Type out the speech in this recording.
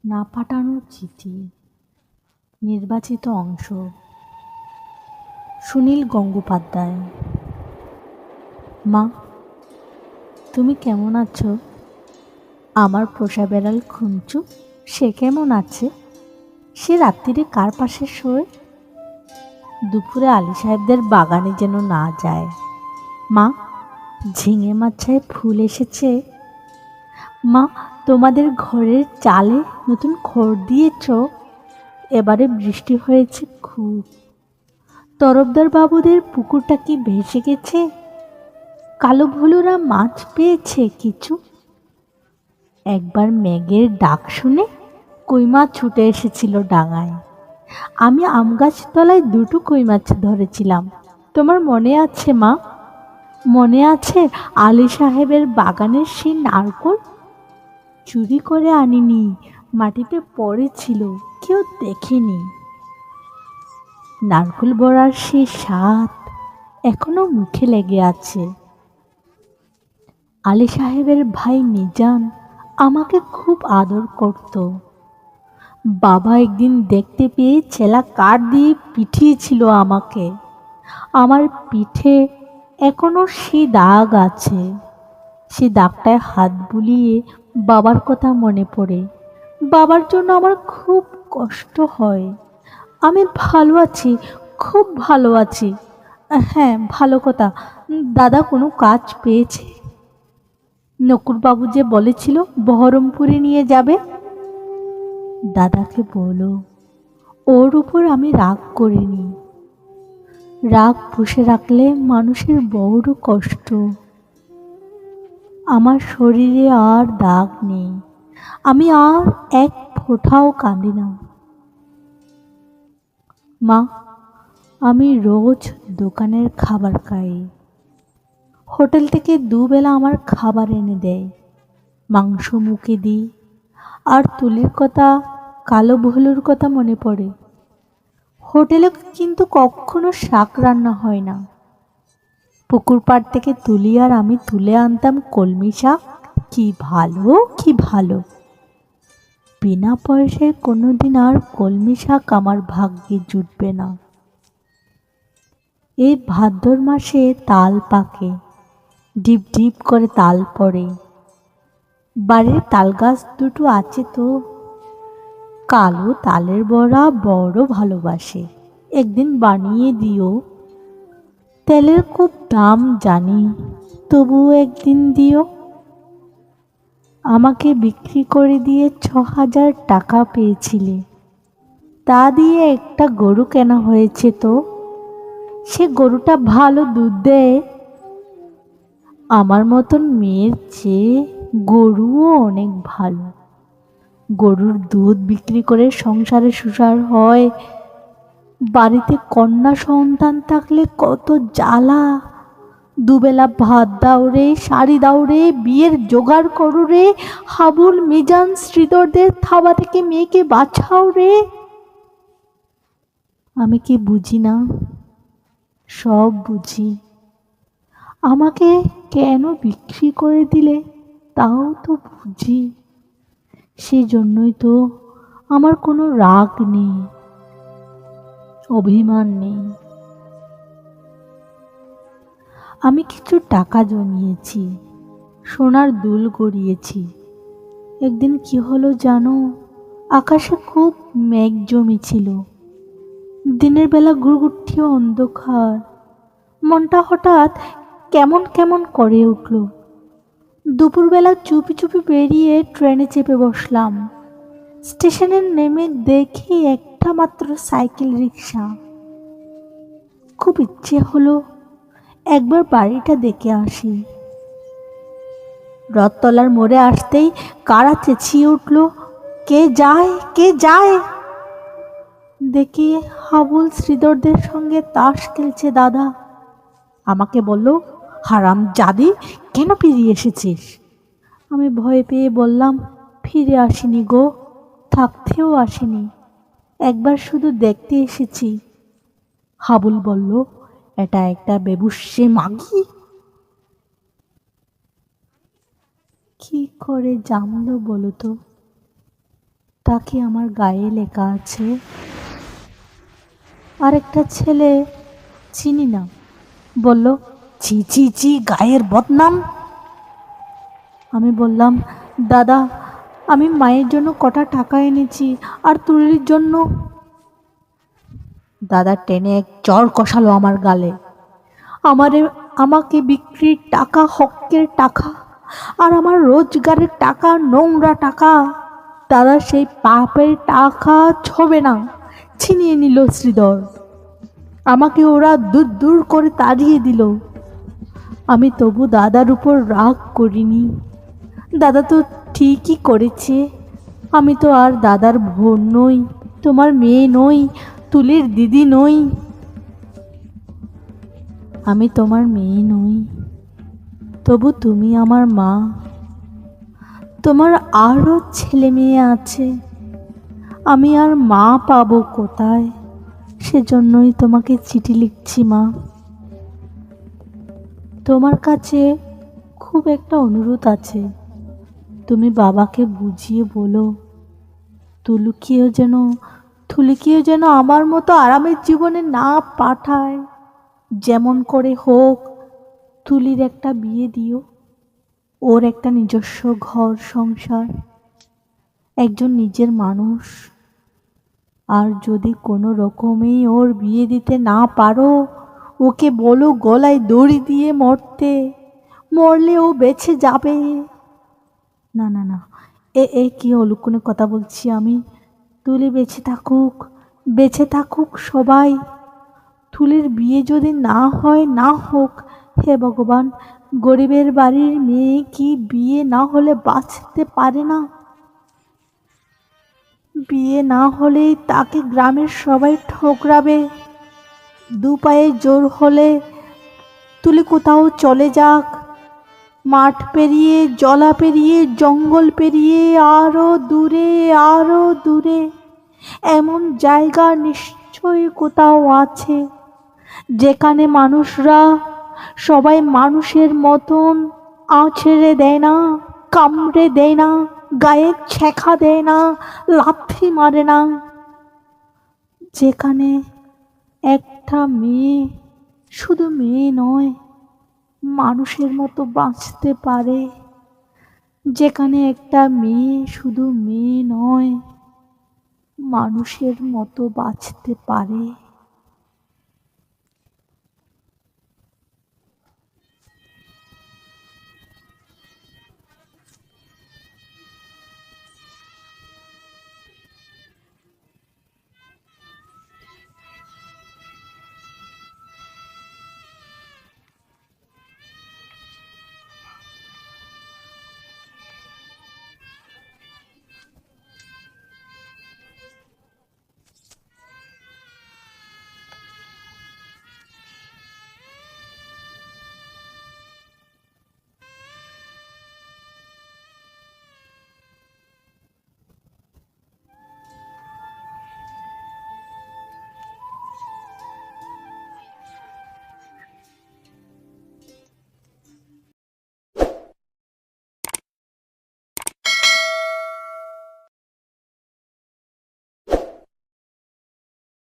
না পাঠানো চিঠি, নির্বাচিত অংশ। সুনীল গঙ্গোপাধ্যায়। মা, তুমি কেমন আছো? আমার পোষা বেড়াল খুঞ্চু, সে কেমন আছে? সে রাত্রিরে কার পাশে শোয়? দুপুরে আলী সাহেবদের বাগানে যেন না যায়। মা, ঝিঙে মাচায় ফুল এসেছে। মা, তোমাদের ঘরের চালে নতুন খড় দিয়েছ। এবারে বৃষ্টি হয়েছে খুব। তরফদার বাবুদের পুকুরটা কি ভেসে গেছে? কালো ভুলুরা মাছ পেয়েছে কিছু? একবার মেঘের ডাক শুনে কই মাছ ছুটে এসেছিল ডাঙায়। আমি আম গাছ তলায় দুটো কই মাছ ধরেছিলাম। তোমার মনে আছে মা? মনে আছে আলী সাহেবের বাগানের সেই নারকোল? চুরি করে আনিনি, মাটিতে পড়েছিল, কেউ দেখেনি। নারকোল বড়ার সেই স্বাদ এখনো মুখে লেগে আছে। আলী সাহেবের ভাই মিজান আমাকে খুব আদর করত। বাবা একদিন দেখতে পেয়ে ছেলা কাঠ দিয়ে পিটিয়েছিল আমাকে। আমার পিঠে এখনো সেই দাগ আছে। সেই দাগটায় হাত বুলিয়ে বাবার কথা মনে পড়ে। বাবার জন্য আমার খুব কষ্ট হয়। আমি ভালো আছি, খুব ভালো আছি। হ্যাঁ, ভালো কথা। দাদা কোনো কাজ পেয়েছে? নকুরবাবু যে বলেছিল বহরমপুরে নিয়ে যাবে। দাদাকে বলো ওর উপর আমি রাগ করিনি। রাগ পুষে রাখলে মানুষের বড় কষ্ট। আমার শরীরে আর দাগ নেই, আমি আর এক ফোঁটাও কাঁদি না। মা, আমি রোজ দোকানের খাবার খাই। হোটেল থেকে দুবেলা আমার খাবার এনে দেয়। মাংস মুখে দিই, আর তুলির কথা, কালো ভুলুর কথা মনে পড়ে। হোটেলে কিন্তু কখনো শাক রান্না হয় না। পুকুর পাড় থেকে তুলি আর আমি তুলে আনতাম কলমি শাক। কি ভালো, কি ভালো! বিনা পয়সায় কোনোদিন আর কলমি শাক আমার ভাগ্যে জুটবে না। এই ভাদ্র মাসে তাল পাকে, ডিপ ডিপ করে তাল পড়ে। বাড়ির তাল গাছ দুটো আছে তো। কালো তালের বড়া বড় ভালোবাসে, একদিন বানিয়ে দিও। তেলের খুব দাম জানি, তবুও একদিন দিও। আমাকে বিক্রি করে দিয়ে ৬,০০০ টাকা পেয়েছিলে, তা দিয়ে একটা গরু কেনা হয়েছে তো। সে গরুটা ভালো দুধ দেয়। আমার মতন মেয়ের চেয়ে গরুও অনেক ভালো। গরুর দুধ বিক্রি করে সংসারে সুসার হয়। বাড়িতে কন্যা সন্তান থাকলে কত জ্বালা। দুবেলা ভাত দাও রে, শাড়ি দাও রে, বিয়ের জোগাড় করো রে, হাবুল মিজান শ্রীধরদের থাবা থেকে মেয়েকে বাঁচাও রে। আমি কি বুঝি না? সব বুঝি। আমাকে কেন বিক্রি করে দিলে তাও তো বুঝি। সেজন্যই তো আমার কোনো রাগ নেই, অভিমান নেই। আমি কিছু টাকা জমিয়েছি, সোনার দুল গড়িয়েছি। একদিন কি হলো জানো? আকাশে খুব মেঘ জমেছিল। দিনের বেলা ঘুরঘুরটি অন্ধকার। মনটা হঠাৎ কেমন কেমন করে উঠল। দুপুরবেলা চুপি চুপি বেরিয়ে ট্রেনে চেপে বসলাম। স্টেশনে নেমে দেখি একটা মাত্র সাইকেল রিক্সা। খুব ইচ্ছে হলো একবার বাড়িটা দেখে আসি। রথতলার মোড়ে আসতেই কারা চেঁচিয়ে উঠল, কে যায়, কে যায়! দেখি হাবুল শ্রীধরদের সঙ্গে তাস খেলছে দাদা। আমাকে বলল, হারাম জাদি, কেন ফিরিয়ে এসেছিস? আমি ভয় পেয়ে বললাম, ফিরে আসিনি গো, থাকতেও আসিনি, একবার শুধু দেখতে এসেছি। হাবুল বলল, এটা একটা বেবুশ্যে মাগি। কি করে জানলো বলো তো? তা কি আমার গায়ে লেখা আছে? আরেকটা ছেলে, চিনি না, বলল, ছি ছি ছি, গায়ের বদনাম। আমি বললাম, দাদা, আমি মায়ের জন্য কটা টাকা এনেছি আর তুলির জন্য। দাদা টেনে এক চড় কষালো আমার গালে। আমারে আমাকে বিক্রির টাকা, হকের টাকা, আর আমার রোজগারের টাকা, নোংরা টাকা। দাদা সেই পাপের টাকা ছবে না, ছিনিয়ে নিল শ্রীধর। আমাকে ওরা দূর দূর করে তাড়িয়ে দিল। আমি তবু দাদার উপর রাগ করিনি। দাদা তো ঠিকই করেছে। আমি তো আর দাদার বোন নই, তোমার মেয়ে নই, তুলির দিদি নই। আমি তোমার মেয়ে নই, তবু তুমি আমার মা। তোমার আরও ছেলে মেয়ে আছে, আমি আর মা পাবো কোথায়? সেজন্যই তোমাকে চিঠি লিখছি মা। তোমার কাছে খুব একটা অনুরোধ আছে। তুমি বাবাকে বুঝিয়ে বলো, তুলিকেও যেন আমার মতো আরামের জীবনে না পাঠায়। যেমন করে হোক তুলির একটা বিয়ে দিও, ওর একটা নিজস্ব ঘর সংসার, একজন নিজের মানুষ। আর যদি কোনো রকমেই ওর বিয়ে দিতে না পারো, ওকে বলো গলায় দড়ি দিয়ে মরতে, মরলে ও বেঁচে যাবে। না না না, এ কি অলুক্ষণে কথা বলছি আমি? তুলি বেঁচে থাকুক সবাই। তুলির বিয়ে যদি না হয় না হোক, হে ভগবান, গরিবের বাড়ির মেয়ে কি বিয়ে না হলে বাঁচতে পারে না? বিয়ে না হলেই তাকে গ্রামের সবাই ঠোকরাবে। দু পায়ে জোর হলে তুলি কোথাও চলে যাক, মাঠ পেরিয়ে, জলা পেরিয়ে, জঙ্গল পেরিয়ে, আরো দূরে। এমন জায়গা নিশ্চয়ই কোথাও আছে, যেখানে মানুষরা সবাই মানুষের মতন আছড়ে দেয় না, কামড়ে দেয় না, গায়ে ছ্যাঁকা দেয় না, লাথি মারে না। যেখানে একটা মেয়ে, শুধু মেয়ে নয়, মানুষের মতো বাঁচতে পারে। যেখানে একটা মেয়ে শুধু মেয়ে নয়, মানুষের মতো বাঁচতে পারে।